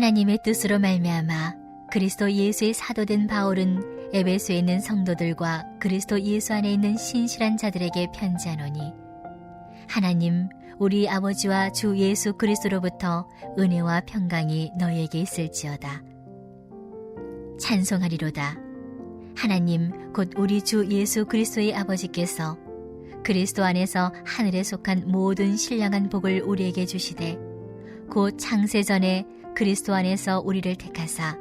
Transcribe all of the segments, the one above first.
하나님의 뜻으로 말미암아 그리스도 예수의 사도된 바울은 에베소에 있는 성도들과 그리스도 예수 안에 있는 신실한 자들에게 편지하노니, 하나님 우리 아버지와 주 예수 그리스도로부터 은혜와 평강이 너희에게 있을지어다. 찬송하리로다. 하나님 곧 우리 주 예수 그리스도의 아버지께서 그리스도 안에서 하늘에 속한 모든 신령한 복을 우리에게 주시되, 곧 창세전에 그리스도 안에서 우리를 택하사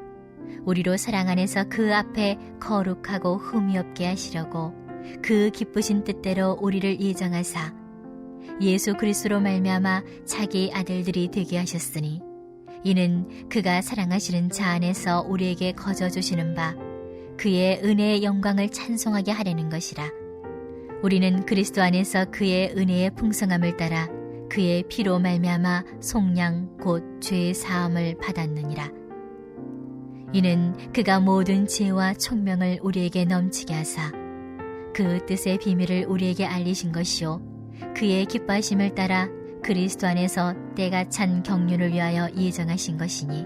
우리로 사랑 안에서 그 앞에 거룩하고 흠이 없게 하시려고 그 기쁘신 뜻대로 우리를 예정하사 예수 그리스도로 말미암아 자기 아들들이 되게 하셨으니, 이는 그가 사랑하시는 자 안에서 우리에게 거저 주시는 바 그의 은혜의 영광을 찬송하게 하려는 것이라. 우리는 그리스도 안에서 그의 은혜의 풍성함을 따라 그의 피로 말미암아 속량 곧 죄의 사함을 받았느니라. 이는 그가 모든 지혜와 총명을 우리에게 넘치게 하사 그 뜻의 비밀을 우리에게 알리신 것이요, 그의 기뻐하심을 따라 그리스도 안에서 때가 찬 경륜을 위하여 예정하신 것이니,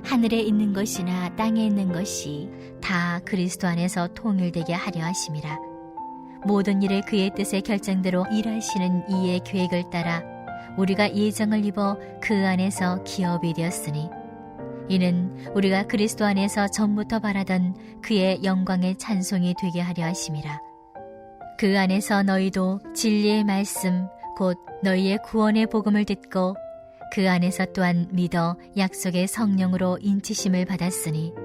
하늘에 있는 것이나 땅에 있는 것이 다 그리스도 안에서 통일되게 하려 하심이라. 모든 일을 그의 뜻의 결정대로 일하시는 이의 계획을 따라 우리가 예정을 입어 그 안에서 기업이 되었으니, 이는 우리가 그리스도 안에서 전부터 바라던 그의 영광의 찬송이 되게 하려 하심이라. 그 안에서 너희도 진리의 말씀 곧 너희의 구원의 복음을 듣고 그 안에서 또한 믿어 약속의 성령으로 인치심을 받았으니,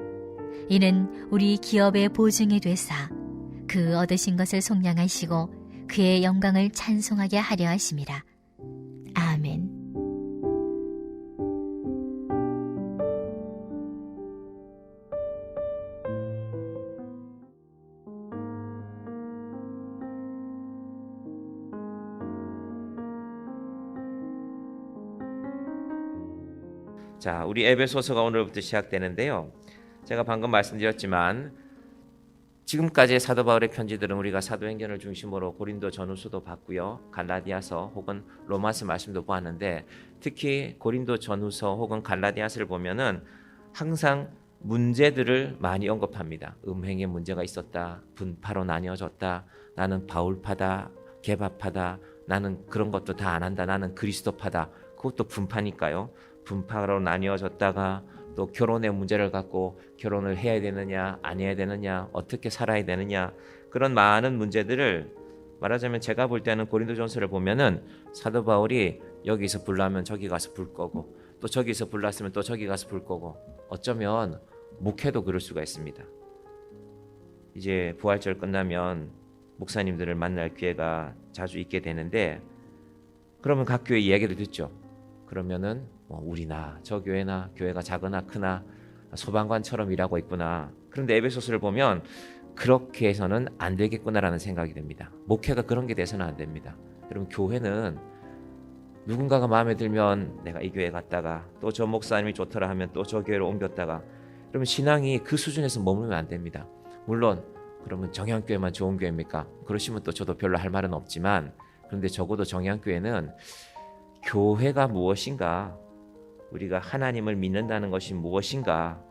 이는 우리 기업의 보증이 되사 그 얻으신 것을 속량하시고 그의 영광을 찬송하게 하려 하심이라. 아멘. 자, 우리 에베소서가 오늘부터 시작되는데요. 제가 방금 말씀드렸지만 지금까지의 사도 바울의 편지들은 우리가 사도행전을 중심으로 고린도 전후서도 봤고요, 갈라디아서 혹은 로마서 말씀도 보았는데, 특히 고린도 전후서 혹은 갈라디아서를 보면은 항상 문제들을 많이 언급합니다. 음행의 문제가 있었다, 분파로 나뉘어졌다, 나는 바울파다, 개바파다, 나는 그런 것도 다 안 한다, 나는 그리스도파다. 그것도 분파니까요. 분파로 나뉘어졌다가 또 결혼의 문제를 갖고 결혼을 해야 되느냐 안 해야 되느냐 어떻게 살아야 되느냐, 그런 많은 문제들을 말하자면 제가 볼 때는 고린도전서를 보면은 사도 바울이 여기서 불나면 저기 가서 불 거고, 또 저기서 불났으면 또 저기 가서 불 거고, 어쩌면 목회도 그럴 수가 있습니다. 이제 부활절 끝나면 목사님들을 만날 기회가 자주 있게 되는데, 그러면 각 교회 이야기를 듣죠. 그러면은 우리나 저 교회나 교회가 작으나 크나 소방관처럼 일하고 있구나. 그런데 에베소서를 보면 그렇게 해서는 안 되겠구나라는 생각이 듭니다. 목회가 그런 게 돼서는 안 됩니다. 여러분, 교회는 누군가가 마음에 들면 내가 이 교회 갔다가 또 저 목사님이 좋더라 하면 또 저 교회로 옮겼다가, 그러면 신앙이 그 수준에서 머물면 안 됩니다. 물론 그러면 정향교회만 좋은 교회입니까? 그러시면 또 저도 별로 할 말은 없지만, 그런데 적어도 정향교회는 교회가 무엇인가, 우리가 하나님을 믿는다는 것이 무엇인가,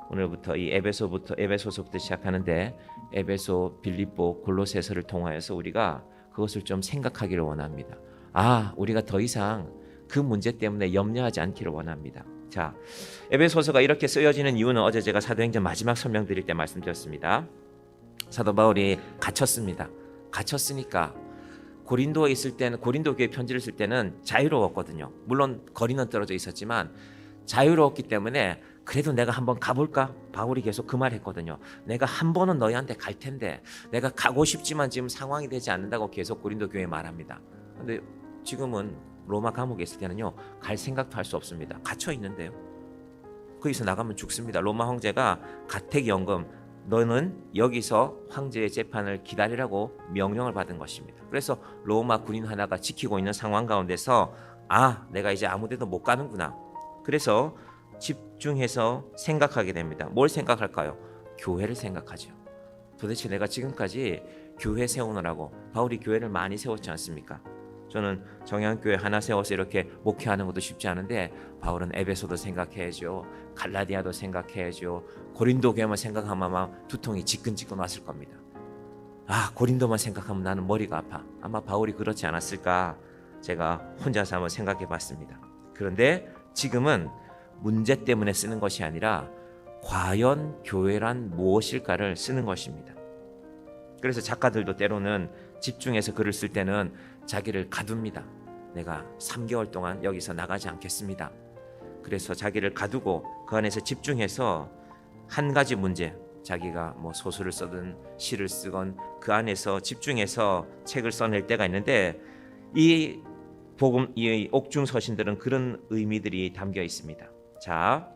오늘부터 이 에베소서부터 시작하는데 에베소, 빌립보, 골로새서를 통하여서 우리가 그것을 좀 생각하기를 원합니다. 우리가 더 이상 그 문제 때문에 염려하지 않기를 원합니다. 자, 에베소서가 이렇게 쓰여지는 이유는 어제 제가 사도행전 마지막 설명드릴 때 말씀드렸습니다. 사도 바울이 갇혔습니다. 갇혔으니까 고린도에 있을 때는, 고린도 교회 편지를 쓸 때는 자유로웠거든요. 물론 거리는 떨어져 있었지만 자유로웠기 때문에 그래도 내가 한번 가볼까? 바울이 계속 그 말 했거든요. 내가 한 번은 너희한테 갈 텐데 내가 가고 싶지만 지금 상황이 되지 않는다고 계속 고린도 교회에 말합니다. 근데 지금은 로마 감옥에 있을 때는요, 갈 생각도 할 수 없습니다. 갇혀 있는데요. 거기서 나가면 죽습니다. 로마 황제가 가택연금, 너는 여기서 황제의 재판을 기다리라고 명령을 받은 것입니다. 그래서 로마 군인 하나가 지키고 있는 상황 가운데서 내가 이제 아무 데도 못 가는구나. 그래서 집중해서 생각하게 됩니다. 뭘 생각할까요? 교회를 생각하죠. 도대체 내가 지금까지 교회 세우느라고, 바울이 교회를 많이 세웠지 않습니까? 저는 정향교회 하나 세워서 이렇게 목회하는 것도 쉽지 않은데 바울은 에베소도 생각해야죠. 갈라디아도 생각해야죠. 고린도 교회만 생각하면 아마 두통이 지끈지끈 왔을 겁니다. 아, 고린도만 생각하면 나는 머리가 아파. 아마 바울이 그렇지 않았을까 제가 혼자서 한번 생각해 봤습니다. 그런데 지금은 문제 때문에 쓰는 것이 아니라 과연 교회란 무엇일까를 쓰는 것입니다. 그래서 작가들도 때로는 집중해서 글을 쓸 때는 자기를 가둡니다. 내가 3개월 동안 여기서 나가지 않겠습니다. 그래서 자기를 가두고 그 안에서 집중해서 한 가지 문제, 자기가 뭐 소설을 쓰든 시를 쓰건 그 안에서 집중해서 책을 써낼 때가 있는데 이 복음, 이 옥중 서신들은 그런 의미들이 담겨 있습니다. 자,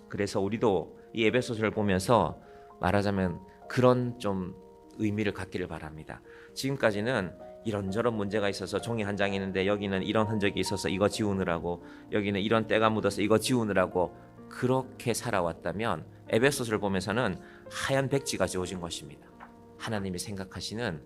그래서 우리도 이 에베소서를 보면서 말하자면 그런 좀 의미를 갖기를 바랍니다. 지금까지는 이런저런 문제가 있어서 종이 한 장이 있는데 여기는 이런 흔적이 있어서 이거 지우느라고, 여기는 이런 때가 묻어서 이거 지우느라고 그렇게 살아왔다면 에베소서를 보면서는 하얀 백지가 지워진 것입니다. 하나님이 생각하시는,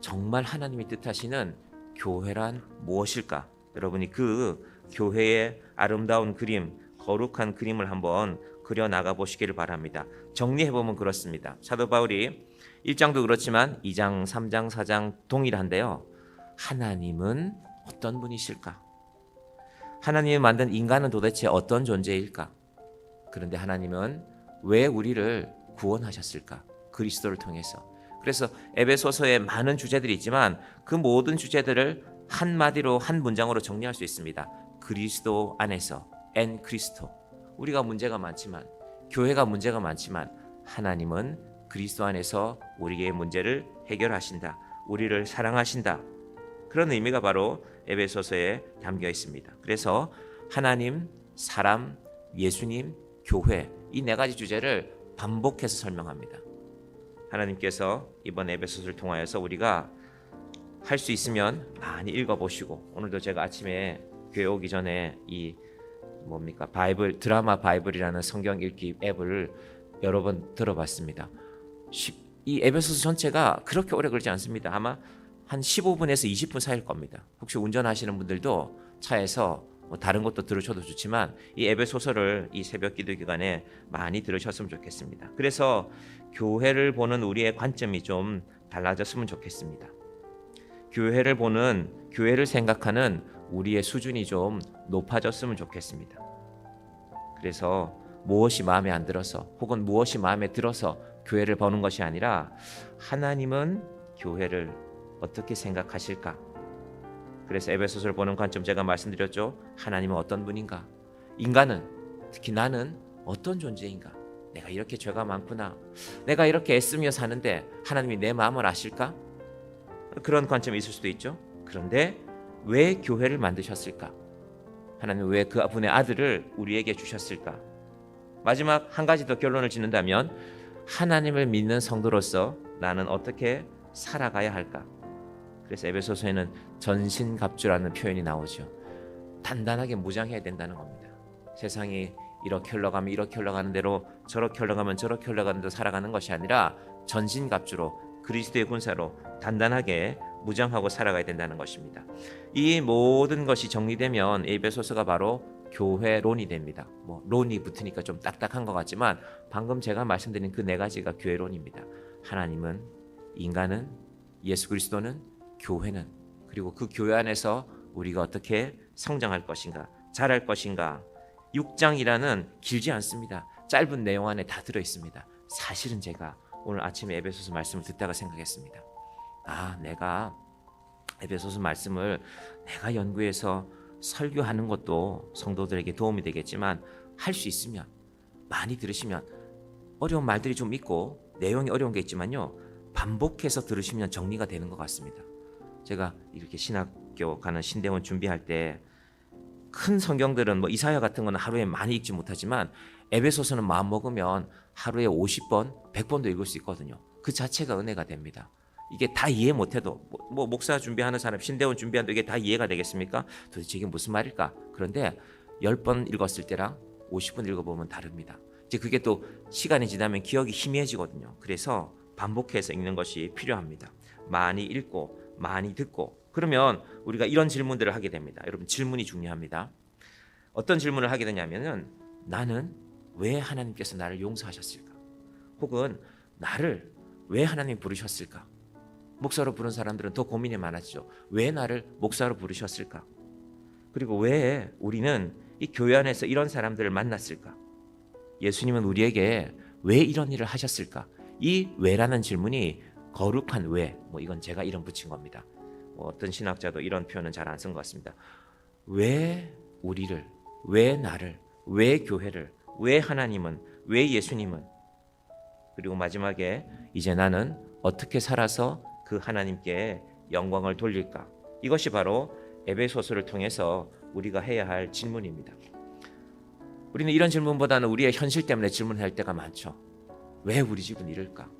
정말 하나님이 뜻하시는 교회란 무엇일까? 여러분이 그 교회의 아름다운 그림, 거룩한 그림을 한번 그려나가 보시기를 바랍니다. 정리해보면 그렇습니다. 사도 바울이 1장도 그렇지만 2장, 3장, 4장 동일한데요. 하나님은 어떤 분이실까? 하나님이 만든 인간은 도대체 어떤 존재일까? 그런데 하나님은 왜 우리를 구원하셨을까? 그리스도를 통해서. 그래서 에베소서에 많은 주제들이 있지만 그 모든 주제들을 한마디로 한 문장으로 정리할 수 있습니다. 그리스도 안에서, 엔 크리스토. 우리가 문제가 많지만, 교회가 문제가 많지만 하나님은 그리스도 안에서 우리의 문제를 해결하신다. 우리를 사랑하신다. 그런 의미가 바로 에베소서에 담겨 있습니다. 그래서 하나님, 사람, 예수님, 교회, 이 네 가지 주제를 반복해서 설명합니다. 하나님께서 이번 에베소서를 통하여서 우리가 할 수 있으면 많이 읽어보시고, 오늘도 제가 아침에 교회 오기 전에 이 바이블, 드라마 바이블이라는 성경 읽기 앱을 여러 번 들어봤습니다. 이 에베소서 전체가 그렇게 오래 걸리지 않습니다. 아마 한 15분에서 20분 사이일 겁니다. 혹시 운전하시는 분들도 차에서 다른 것도 들으셔도 좋지만 이 에베소서를 이 새벽 기도 기간에 많이 들으셨으면 좋겠습니다. 그래서 교회를 보는 우리의 관점이 좀 달라졌으면 좋겠습니다. 교회를 생각하는 우리의 수준이 좀 높아졌으면 좋겠습니다. 그래서 무엇이 마음에 안 들어서 혹은 무엇이 마음에 들어서 교회를 보는 것이 아니라 하나님은 교회를 어떻게 생각하실까? 그래서 에베소서를 보는 관점 제가 말씀드렸죠. 하나님은 어떤 분인가? 인간은, 특히 나는 어떤 존재인가? 내가 이렇게 죄가 많구나. 내가 이렇게 애쓰며 사는데 하나님이 내 마음을 아실까? 그런 관점이 있을 수도 있죠. 그런데 왜 교회를 만드셨을까? 하나님 왜 그 분의 아들을 우리에게 주셨을까? 마지막 한 가지 더 결론을 짓는다면 하나님을 믿는 성도로서 나는 어떻게 살아가야 할까? 그래서 에베소서에는 전신갑주라는 표현이 나오죠. 단단하게 무장해야 된다는 겁니다. 세상이 이렇게 흘러가면 이렇게 흘러가는 대로, 저렇게 흘러가면 저렇게 흘러가는 대로 살아가는 것이 아니라 전신갑주로, 그리스도의 군사로 단단하게 무장하고 살아가야 된다는 것입니다. 이 모든 것이 정리되면 에베소서가 바로 교회론이 됩니다. 론이 붙으니까 좀 딱딱한 것 같지만 방금 제가 말씀드린 그 네 가지가 교회론입니다. 하나님은, 인간은, 예수 그리스도는, 교회는, 그리고 그 교회 안에서 우리가 어떻게 성장할 것인가, 자랄 것인가. 6장이라는 길지 않습니다. 짧은 내용 안에 다 들어있습니다. 사실은 제가 오늘 아침에 에베소서 말씀을 듣다가 생각했습니다. 내가 에베소서 말씀을 내가 연구해서 설교하는 것도 성도들에게 도움이 되겠지만 할 수 있으면, 많이 들으시면, 어려운 말들이 좀 있고 내용이 어려운 게 있지만요, 반복해서 들으시면 정리가 되는 것 같습니다. 제가 이렇게 신학교 가는 신대원 준비할 때 큰 성경들은 이사야 같은 거는 하루에 많이 읽지 못하지만 에베소서는 마음 먹으면 하루에 50번, 100번도 읽을 수 있거든요. 그 자체가 은혜가 됩니다. 이게 다 이해 못해도 목사 준비하는 사람, 신대원 준비하는데 이게 다 이해가 되겠습니까? 도대체 이게 무슨 말일까? 그런데 10번 읽었을 때랑 50번 읽어보면 다릅니다. 이제 그게 또 시간이 지나면 기억이 희미해지거든요. 그래서 반복해서 읽는 것이 필요합니다. 많이 읽고 많이 듣고 그러면 우리가 이런 질문들을 하게 됩니다. 여러분, 질문이 중요합니다. 어떤 질문을 하게 되냐면은, 나는 왜 하나님께서 나를 용서하셨을까? 혹은 나를 왜 하나님 부르셨을까? 목사로 부른 사람들은 더 고민이 많았죠. 왜 나를 목사로 부르셨을까? 그리고 왜 우리는 이 교회 안에서 이런 사람들을 만났을까? 예수님은 우리에게 왜 이런 일을 하셨을까? 이 왜라는 질문이 거룩한 왜, 이건 제가 이름 붙인 겁니다. 어떤 신학자도 이런 표현은 잘 안 쓴 것 같습니다. 왜 우리를, 왜 나를, 왜 교회를, 왜 하나님은, 왜 예수님은, 그리고 마지막에 이제 나는 어떻게 살아서 그 하나님께 영광을 돌릴까? 이것이 바로 에베소서를 통해서 우리가 해야 할 질문입니다. 우리는 이런 질문보다는 우리의 현실 때문에 질문할 때가 많죠. 왜 우리 집은 이럴까?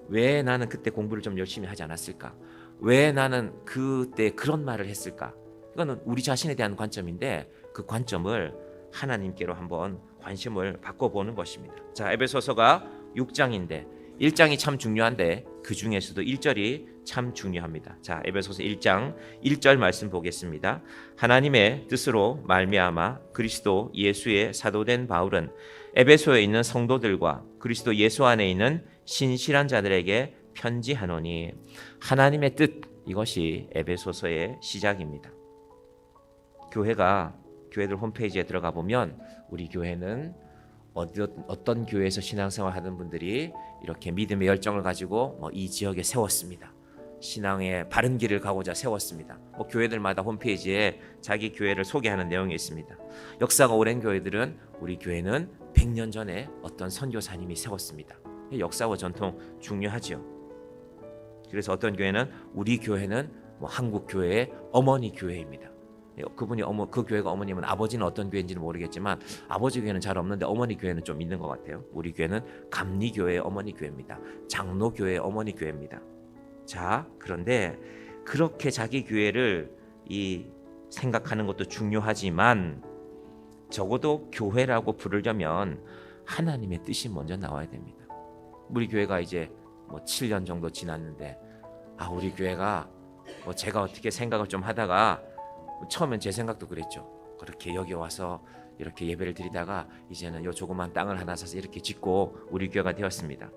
왜 나는 그때 공부를 좀 열심히 하지 않았을까? 왜 나는 그때 그런 말을 했을까? 이거는 우리 자신에 대한 관점인데, 그 관점을 하나님께로 한번 관심을 바꿔보는 것입니다. 자, 에베소서가 6장인데 1장이 참 중요한데 그 중에서도 1절이 참 중요합니다. 자, 에베소서 1장 1절 말씀 보겠습니다. 하나님의 뜻으로 말미암아 그리스도 예수의 사도된 바울은 에베소에 있는 성도들과 그리스도 예수 안에 있는 신실한 자들에게 편지하노니. 하나님의 뜻, 이것이 에베소서의 시작입니다. 교회들 홈페이지에 들어가 보면 우리 교회는 어떤 교회에서 신앙생활 하는 분들이 이렇게 믿음의 열정을 가지고 이 지역에 세웠습니다. 신앙의 바른 길을 가고자 세웠습니다. 교회들마다 홈페이지에 자기 교회를 소개하는 내용이 있습니다. 역사가 오랜 교회들은 우리 교회는 100년 전에 어떤 선교사님이 세웠습니다. 역사와 전통 중요하죠. 그래서 어떤 교회는 우리 교회는 한국 교회의 어머니 교회입니다. 그 교회가 어머니면 아버지는 어떤 교회인지는 모르겠지만 아버지 교회는 잘 없는데 어머니 교회는 좀 있는 것 같아요. 우리 교회는 감리교회의 어머니 교회입니다. 장로교회의 어머니 교회입니다. 자, 그런데 그렇게 자기 교회를 생각하는 것도 중요하지만 적어도 교회라고 부르려면 하나님의 뜻이 먼저 나와야 됩니다. 우리 교회가 이제 7년 정도 지났는데 우리 교회가 제가 어떻게 생각을 좀 하다가 처음엔 제 생각도 그랬죠. 그렇게 여기 와서 이렇게 예배를 드리다가 이제는 요 조그만 땅을 하나 사서 이렇게 짓고 우리 교회가 되었습니다.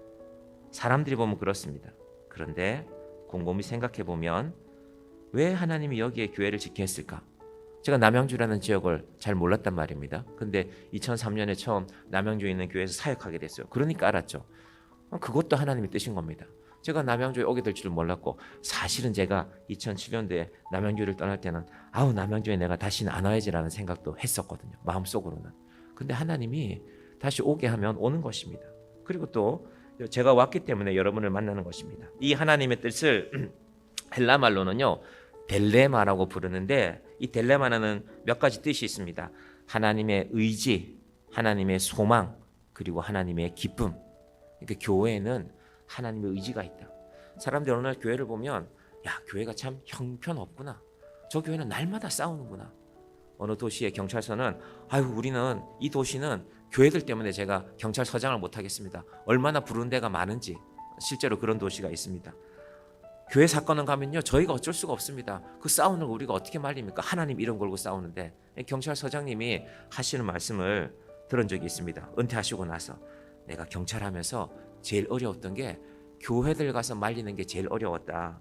사람들이 보면 그렇습니다. 그런데 곰곰이 생각해 보면 왜 하나님이 여기에 교회를 짓게 했을까? 제가 남양주라는 지역을 잘 몰랐단 말입니다. 근데 2003년에 처음 남양주에 있는 교회에서 사역하게 됐어요. 그러니까 알았죠. 그것도 하나님의 뜻인 겁니다. 제가 남양주에 오게 될 줄은 몰랐고, 사실은 제가 2007년도에 남양주를 떠날 때는 남양주에 내가 다시는 안 와야지라는 생각도 했었거든요. 마음속으로는. 근데 하나님이 다시 오게 하면 오는 것입니다. 그리고 또 제가 왔기 때문에 여러분을 만나는 것입니다. 이 하나님의 뜻을 헬라 말로는요 델레마라고 부르는데, 이 델레마는 몇 가지 뜻이 있습니다. 하나님의 의지, 하나님의 소망, 그리고 하나님의 기쁨. 그러니까 교회에는 하나님의 의지가 있다. 사람들이 어느 날 교회를 보면 교회가 참 형편없구나. 저 교회는 날마다 싸우는구나. 어느 도시의 경찰서는 우리는 이 도시는 교회들 때문에 제가 경찰서장을 못하겠습니다. 얼마나 부른 데가 많은지. 실제로 그런 도시가 있습니다. 교회 사건은 가면요 저희가 어쩔 수가 없습니다. 그 싸우는 거 우리가 어떻게 말립니까? 하나님 이름 걸고 싸우는데. 경찰서장님이 하시는 말씀을 들은 적이 있습니다. 은퇴하시고 나서 내가 경찰하면서 제일 어려웠던 게 교회들 가서 말리는 게 제일 어려웠다.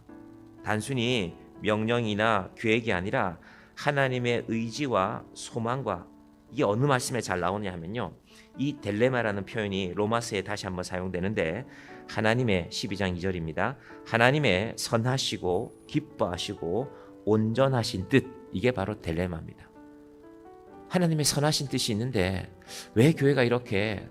단순히 명령이나 계획이 아니라 하나님의 의지와 소망과, 이게 어느 말씀에 잘 나오냐 하면요 이 델레마라는 표현이 로마서에 다시 한번 사용되는데, 하나님의 12장 2절입니다. 하나님의 선하시고 기뻐하시고 온전하신 뜻, 이게 바로 델레마입니다. 하나님의 선하신 뜻이 있는데 왜 교회가 이렇게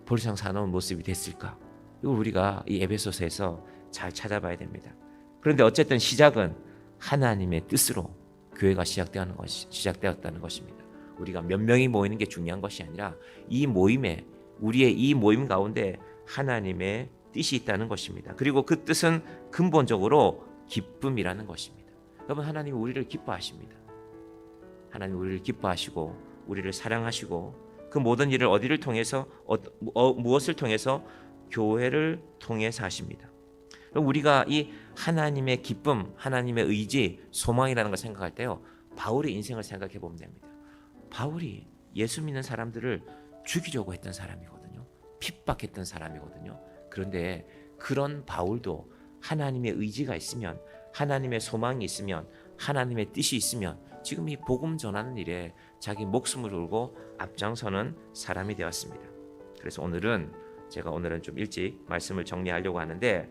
볼상사나운 모습이 됐을까? 이걸 우리가 이 에베소서에서 잘 찾아봐야 됩니다. 그런데 어쨌든 시작은 하나님의 뜻으로 교회가 시작되었다는 것입니다. 우리가 몇 명이 모이는 게 중요한 것이 아니라 우리의 이 모임 가운데 하나님의 뜻이 있다는 것입니다. 그리고 그 뜻은 근본적으로 기쁨이라는 것입니다. 여러분, 하나님이 우리를 기뻐하십니다. 하나님 우리를 기뻐하시고 우리를 사랑하시고 그 모든 일을 어디를 통해서 무엇을 통해서? 교회를 통해서 하십니다. 그럼 우리가 이 하나님의 기쁨, 하나님의 의지, 소망이라는 걸 생각할 때요, 바울의 인생을 생각해 보면 됩니다. 바울이 예수 믿는 사람들을 죽이려고 했던 사람이거든요. 핍박했던 사람이거든요. 그런데 그런 바울도 하나님의 의지가 있으면, 하나님의 소망이 있으면, 하나님의 뜻이 있으면 지금 이 복음 전하는 일에 자기 목숨을 걸고 앞장서는 사람이 되었습니다. 그래서 제가 오늘은 좀 일찍 말씀을 정리하려고 하는데,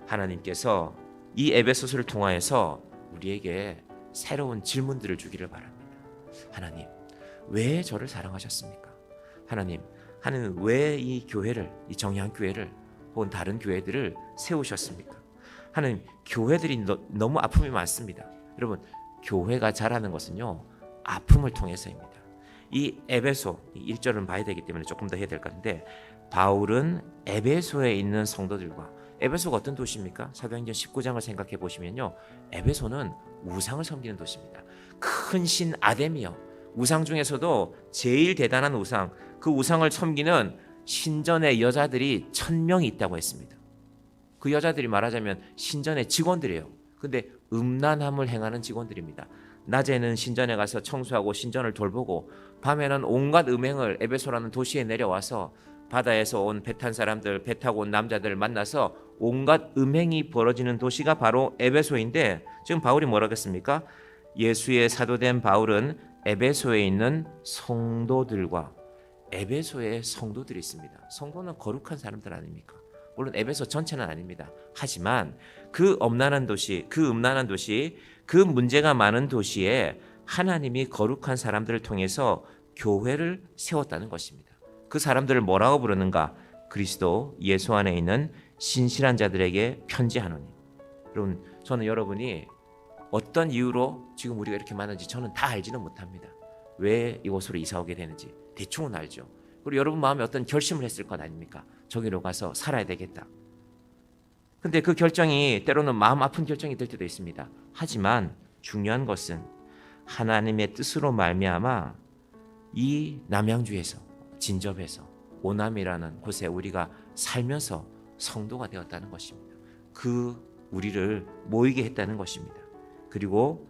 하나님께서 이 에베소서를 통하여서 우리에게 새로운 질문들을 주기를 바랍니다. 하나님, 왜 저를 사랑하셨습니까? 하나님 왜 이 교회를, 이 정의한교회를 혹은 다른 교회들을 세우셨습니까? 하나님, 교회들이 너무 아픔이 많습니다. 여러분, 교회가 자라는 것은요, 아픔을 통해서입니다. 이 에베소 1절은 봐야 되기 때문에 조금 더 해야 될 것 같은데, 바울은 에베소에 있는 성도들과, 에베소가 어떤 도시입니까? 사도행전 19장을 생각해 보시면요, 에베소는 우상을 섬기는 도시입니다. 큰 신 아데미요, 우상 중에서도 제일 대단한 우상, 그 우상을 섬기는 신전의 여자들이 1000명이 있다고 했습니다. 그 여자들이 말하자면 신전의 직원들이에요. 근데 음란함을 행하는 직원들입니다. 낮에는 신전에 가서 청소하고 신전을 돌보고, 밤에는 온갖 음행을 에베소라는 도시에 내려와서 바다에서 온 배 탄 사람들, 배 타고 온 남자들을 만나서 온갖 음행이 벌어지는 도시가 바로 에베소인데, 지금 바울이 뭐라고 했습니까? 예수의 사도된 바울은 에베소에 있는 성도들과, 에베소에 성도들이 있습니다. 성도는 거룩한 사람들 아닙니까? 물론 에베소 전체는 아닙니다. 하지만 그 음란한 도시, 그 문제가 많은 도시에 하나님이 거룩한 사람들을 통해서 교회를 세웠다는 것입니다. 그 사람들을 뭐라고 부르는가? 그리스도 예수 안에 있는 신실한 자들에게 편지하노니. 여러분, 저는 여러분이 어떤 이유로 지금 우리가 이렇게 많은지 저는 다 알지는 못합니다. 왜 이곳으로 이사 오게 되는지 대충은 알죠. 그리고 여러분 마음에 어떤 결심을 했을 것 아닙니까? 저기로 가서 살아야 되겠다. 근데 그 결정이 때로는 마음 아픈 결정이 될 때도 있습니다. 하지만 중요한 것은 하나님의 뜻으로 말미암아 이 남양주에서, 진접에서, 오남이라는 곳에 우리가 살면서 성도가 되었다는 것입니다. 그 우리를 모이게 했다는 것입니다. 그리고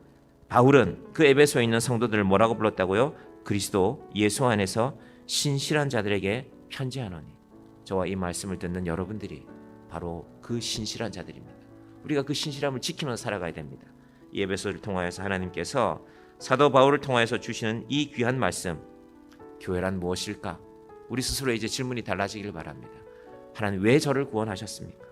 바울은 그 에베소에 있는 성도들을 뭐라고 불렀다고요? 그리스도 예수 안에서 신실한 자들에게 편지하노니. 저와 이 말씀을 듣는 여러분들이 바로 그 신실한 자들입니다. 우리가 그 신실함을 지키면서 살아가야 됩니다. 이 에베소를 통하여서 하나님께서 사도 바울을 통하여서 주시는 이 귀한 말씀, 교회란 무엇일까? 우리 스스로 이제 질문이 달라지길 바랍니다. 하나님, 왜 저를 구원하셨습니까?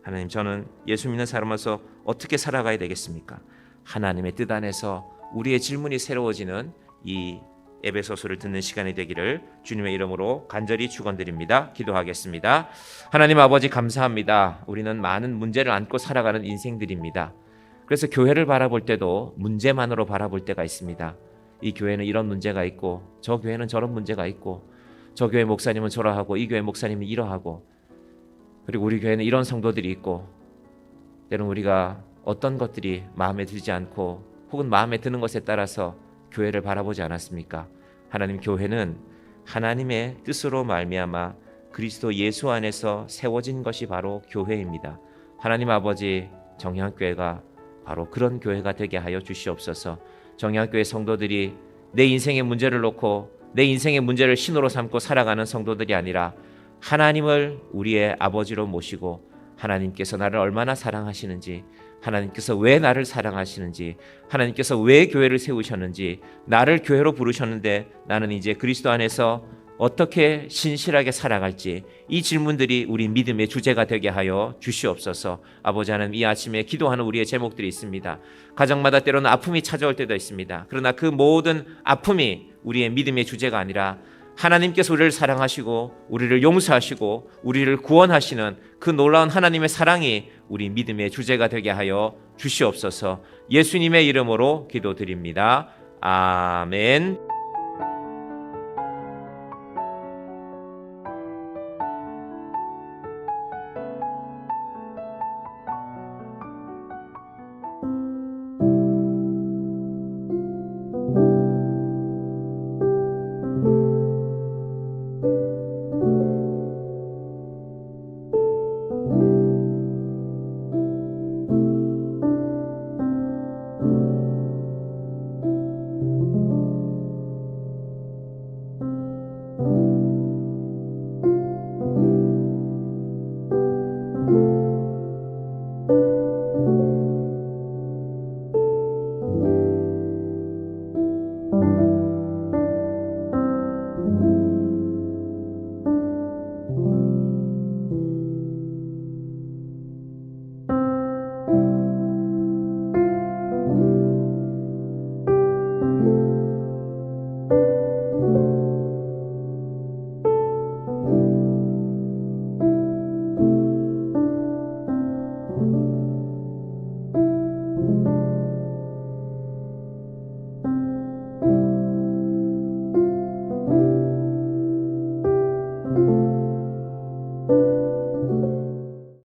하나님, 저는 예수 믿는 사람으로서 어떻게 살아가야 되겠습니까? 하나님의 뜻 안에서 우리의 질문이 새로워지는 이 에베소서를 듣는 시간이 되기를 주님의 이름으로 간절히 축원드립니다. 기도하겠습니다. 하나님 아버지, 감사합니다. 우리는 많은 문제를 안고 살아가는 인생들입니다. 그래서 교회를 바라볼 때도 문제만으로 바라볼 때가 있습니다. 이 교회는 이런 문제가 있고, 저 교회는 저런 문제가 있고, 저 교회 목사님은 저러하고, 이 교회 목사님은 이러하고, 그리고 우리 교회는 이런 성도들이 있고, 때로는 우리가 어떤 것들이 마음에 들지 않고 혹은 마음에 드는 것에 따라서 교회를 바라보지 않았습니까? 하나님, 교회는 하나님의 뜻으로 말미암아 그리스도 예수 안에서 세워진 것이 바로 교회입니다. 하나님 아버지, 정의한교회가 바로 그런 교회가 되게 하여 주시옵소서. 정의한교회 성도들이 내 인생의 문제를 놓고 내 인생의 문제를 신호로 삼고 살아가는 성도들이 아니라 하나님을 우리의 아버지로 모시고, 하나님께서 나를 얼마나 사랑하시는지, 하나님께서 왜 나를 사랑하시는지, 하나님께서 왜 교회를 세우셨는지, 나를 교회로 부르셨는데 나는 이제 그리스도 안에서 어떻게 신실하게 살아갈지, 이 질문들이 우리 믿음의 주제가 되게 하여 주시옵소서. 아버지 하나님, 이 아침에 기도하는 우리의 제목들이 있습니다. 가정마다 때로는 아픔이 찾아올 때도 있습니다. 그러나 그 모든 아픔이 우리의 믿음의 주제가 아니라 하나님께서 우리를 사랑하시고 우리를 용서하시고 우리를 구원하시는 그 놀라운 하나님의 사랑이 우리 믿음의 주제가 되게 하여 주시옵소서. 예수님의 이름으로 기도드립니다. 아멘.